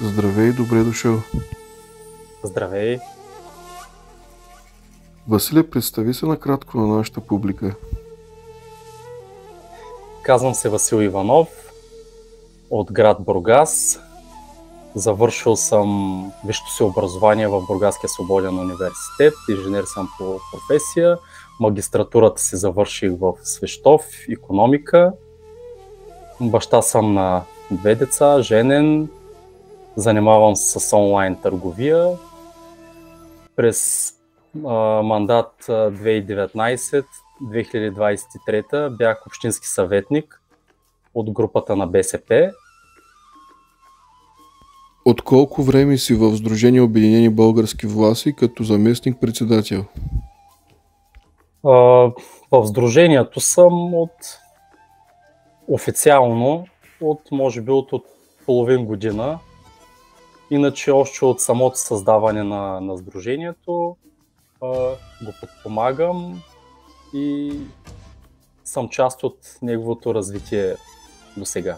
Здравей, добре дошъл. Здравей, Василе, представи се накратко на нашата публика. казвам се Васил Иванов от град Бургас. Завършил съм висшето си образование в Бургаския свободен университет. Инженер съм по професия. Магистратурата си завърших в Свищов, икономика. Баща съм на две деца, женен. Занимавам се с онлайн търговия. През мандат 2019-2023 бях общински съветник от групата на БСП. От колко време си в Сдружение Обединени български власти като заместник-председател? В сдружението съм официално може би от половин година. Иначе още от самото създаване на сдружението го подпомагам и съм част от неговото развитие до сега.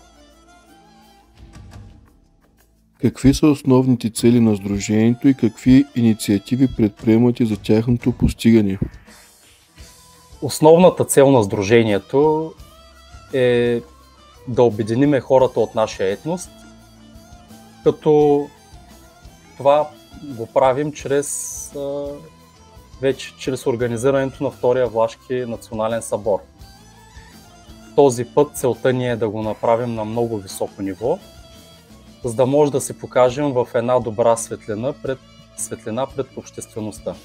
Какви са основните цели на Сдружението и какви инициативи предприемате за тяхното постигане? Основната цел на сдружението е да обединиме хората от нашия етнос, като това го правим чрез организирането на Втория Влашки национален събор. Този път целта ни е да го направим на много високо ниво, за да може да се покажем в една добра светлина пред обществеността.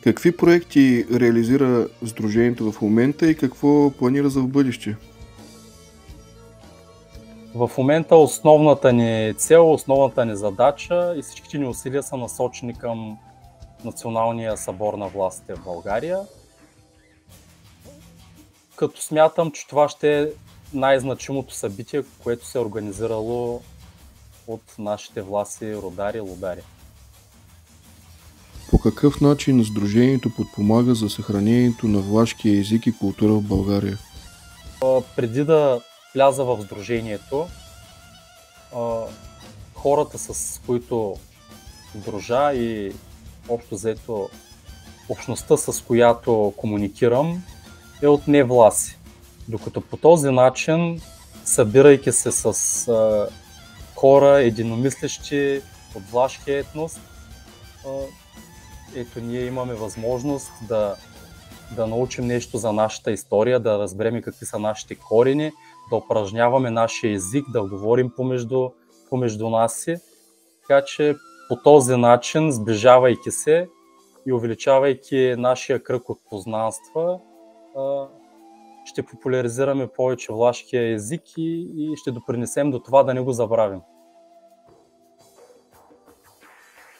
Какви проекти реализира Сдружението в момента и какво планира за в бъдеще? В момента основната ни цел, основната ни задача и всичките ни усилия са насочени към Националния събор на властите в България. Като смятам, че това ще е най-значимото събитие, което се е организирало от нашите власти, родари и лудари. По какъв начин Сдружението подпомага за съхранението на влашкия език и култура в България? Преди да вляза в сдружението, хората, с които дружа и общо взето общността, с която комуникирам, е от невласи. Докато по този начин, събирайки се с хора, единомислещи от влашкия етнос, ние имаме възможност да научим нещо за нашата история, да разберем какви са нашите корени, да упражняваме нашия език, да говорим помежду нас си. Така че по този начин, сближавайки се и увеличавайки нашия кръг от познанства, ще популяризираме повече влашкия език и ще допринесем до това да не го забравим.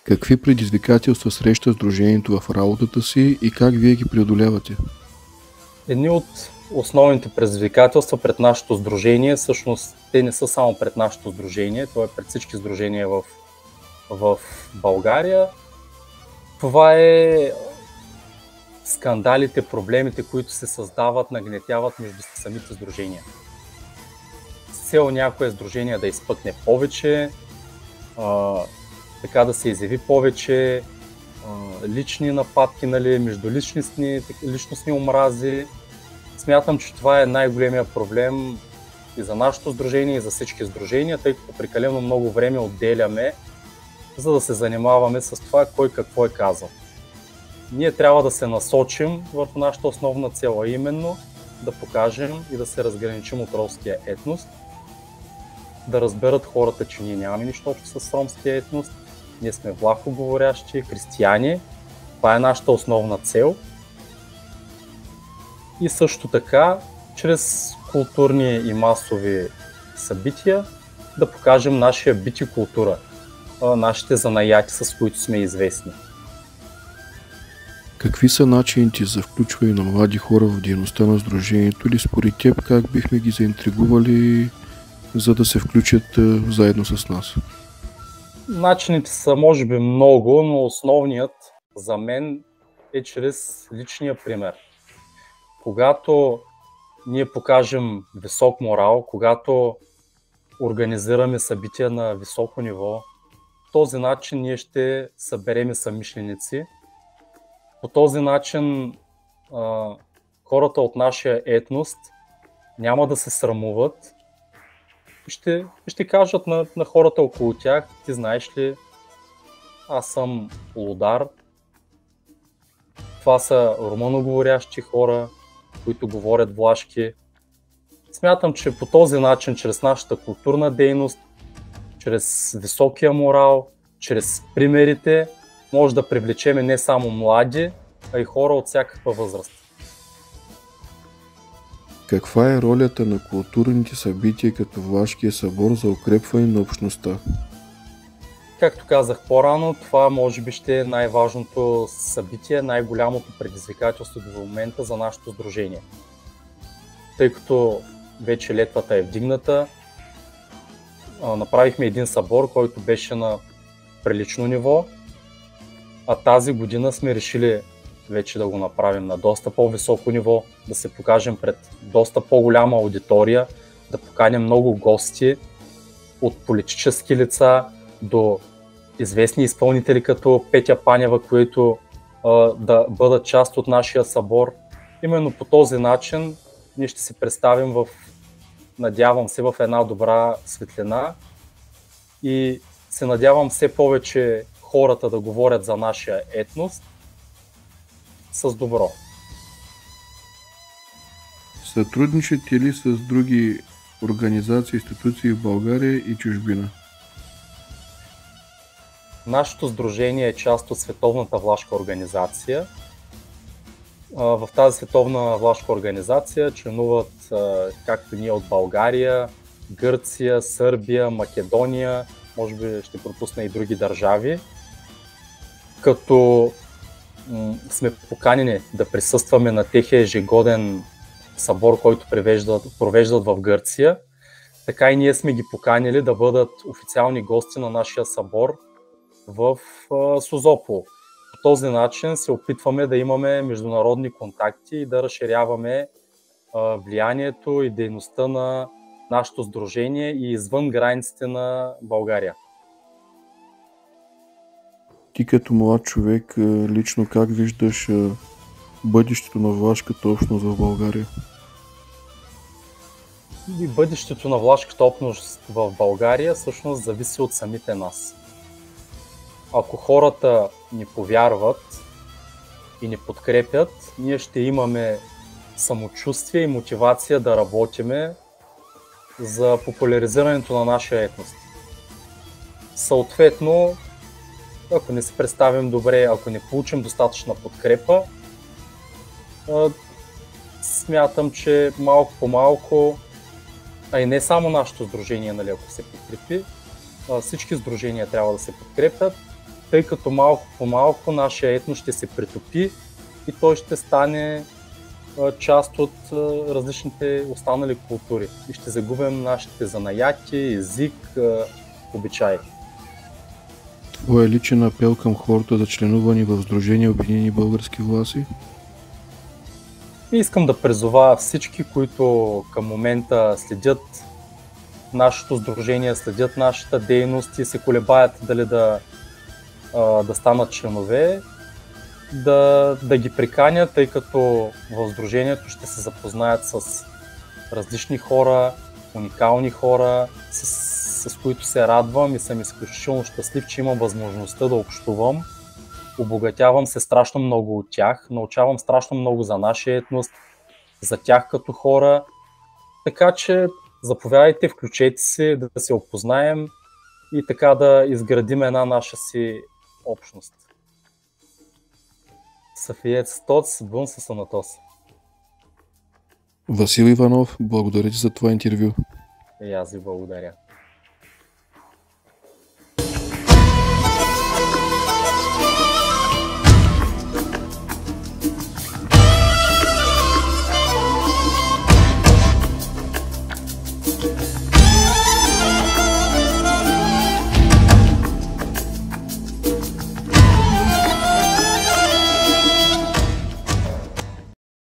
Какви предизвикателства среща Сдружението в работата си и как вие ги преодолявате? Едни от основните предизвикателства пред нашето сдружение, всъщност те не са само пред нашето сдружение, то е пред всички сдружения в България. Това е скандалите, проблемите, които се създават, нагнетяват между самите сдружения. С цел някое сдружение да изпъкне повече, така да се изяви повече, лични нападки, междуличностни омрази. Смятам, че това е най-големия проблем и за нашето сдружение, и за всички сдружения, тъй като прекалено много време отделяме, за да се занимаваме с това кой какво е казал. Ние трябва да се насочим върху нашата основна цел, а именно да покажем и да се разграничим от ромския етнос, да разберат хората, че ние нямаме нищо общо с ромския етнос, ние сме влахоговорящи, християни, това е нашата основна цел. И също така, чрез културни и масови събития, да покажем нашия бит и култура, нашите занаяти, с които сме известни. Какви са начините за включване на млади хора в дейността на Сдружението или според теб как бихме ги заинтригували, за да се включат заедно с нас? Начините са може би много, но основният за мен е чрез личния пример. Когато ние покажем висок морал, когато организираме събития на високо ниво. По този начин ние ще съберем съмишленици. По този начин хората от нашия етност няма да се срамуват. Ще кажат на хората около тях: ти знаеш ли, аз съм лудар. Това са румъноговорящи хора, които говорят влашки. Смятам, че по този начин, чрез нашата културна дейност, чрез високия морал, чрез примерите, може да привлечем не само млади, а и хора от всякаква възраст. Каква е ролята на културните събития като Влашкия събор за укрепване на общността? Както казах по-рано, това може би ще е най-важното събитие, най-голямото предизвикателство до момента за нашето сдружение. Тъй като вече летвата е вдигната, направихме един събор, който беше на прилично ниво, а тази година сме решили вече да го направим на доста по-високо ниво, да се покажем пред доста по-голяма аудитория, да поканим много гости от политически лица до известни изпълнители като Петя Панева, които да бъдат част от нашия събор. Именно по този начин ние ще се представим надявам се, в една добра светлина и се надявам все повече хората да говорят за нашия етност с добро. Сътрудничате ли с други организации, институции в България и чужбина? Нашето сдружение е част от Световната влашка организация. В тази Световна влашка организация членуват както ние от България, Гърция, Сърбия, Македония, може би ще пропусна и други държави, като сме поканени да присъстваме на техния ежегоден събор, който провеждат в Гърция. Така и ние сме ги поканили да бъдат официални гости на нашия събор в Созопол. По този начин се опитваме да имаме международни контакти и да разширяваме влиянието и дейността на нашето сдружение и извън границите на България. Ти като млад човек лично как виждаш бъдещето на влашката общност в България? И бъдещето на влашката общност в България всъщност зависи от самите нас. Ако хората ни повярват и ни подкрепят, ние ще имаме самочувствие и мотивация да работиме за популяризирането на нашия етност. Съответно, ако не се представим добре, ако не получим достатъчна подкрепа, смятам, че малко по малко, а и не само нашето сдружение, нали, ако се подкрепи, всички сдружения трябва да се подкрепят, тъй като малко по малко нашия етнос ще се притопи и той ще стане част от различните останали култури и ще загубим нашите занаяти, език, обичаи. Твой личен апел към хората за членуване в Сдружение Обединени български власти? И искам да призова всички, които към момента следят нашето сдружение, следят нашата дейност и се колебаят дали да станат членове, да ги приканят, тъй като в сдружението ще се запознаят с различни хора, уникални хора, с които се радвам и съм изключително щастлив, че имам възможността да общувам. Обогатявам се страшно много от тях, научавам страшно много за нашия етност, за тях като хора. Така че заповядайте, включете се, да се опознаем и така да изградим една наша си общност. Съфиец Тоц, Бун с Анатос. Васил Иванов, благодаря ти за това интервю. И аз ви благодаря.